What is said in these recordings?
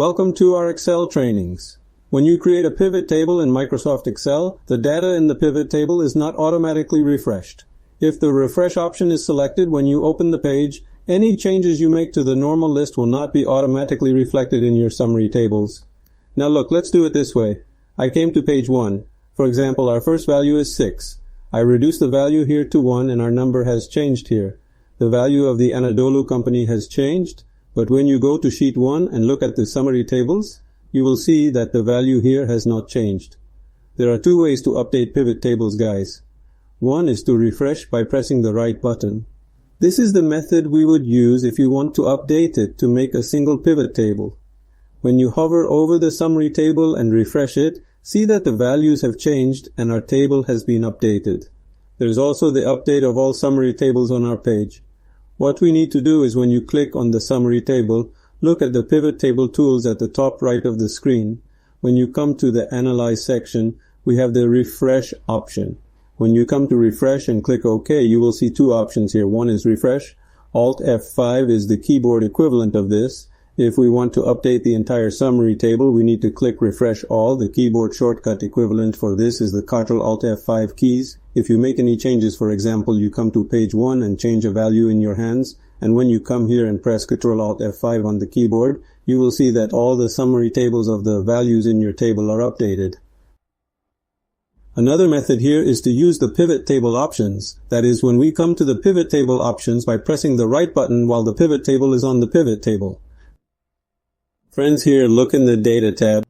Welcome to our Excel trainings. When you create a pivot table in Microsoft Excel, the data in the pivot table is not automatically refreshed. If the refresh option is selected when you open the page, any changes you make to the normal list will not be automatically reflected in your summary tables. Now look, let's do it this way. I came to page 1. For example, our first value is 6. I reduced the value here to 1 and our number has changed here. The value of the Anadolu company has changed, but when you go to sheet 1 and look at the summary tables, you will see that the value here has not changed. There are two ways to update pivot tables, guys. One is to refresh by pressing the right button. This is the method we would use if you want to update it to make a single pivot table. When you hover over the summary table and refresh it, see that the values have changed and our table has been updated. There is also the update of all summary tables on our page. What we need to do is when you click on the summary table, look at the pivot table tools at the top right of the screen. When you come to the Analyze section, we have the Refresh option. When you come to Refresh and click OK, you will see two options here. One is Refresh. Alt F5 is the keyboard equivalent of this. If we want to update the entire summary table, we need to click Refresh All. The keyboard shortcut equivalent for this is the Ctrl Alt F5 keys. If you make any changes, for example, you come to page 1 and change a value in your hands, and when you come here and press Ctrl Alt F5 on the keyboard, you will see that all the summary tables of the values in your table are updated. Another method here is to use the pivot table options. That is, when we come to the pivot table options by pressing the right button while the pivot table is on the pivot table. Friends, here, look in the Data tab.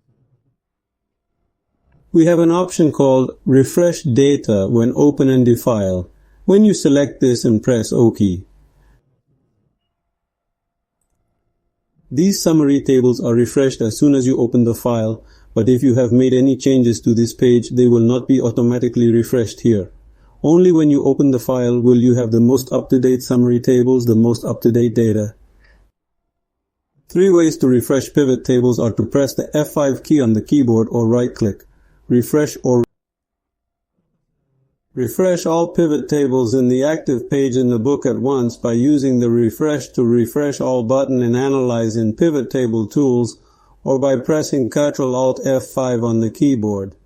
We have an option called Refresh Data when open in file. When you select this and press OK. These summary tables are refreshed as soon as you open the file, but if you have made any changes to this page, they will not be automatically refreshed here. Only when you open the file will you have the most up-to-date summary tables, the most up-to-date data. 3 ways to refresh pivot tables are to press the F5 key on the keyboard or right-click. Refresh all pivot tables in the active page in the book at once by using the Refresh to Refresh All button in Analyze in Pivot Table Tools, or by pressing Ctrl Alt F5 on the keyboard.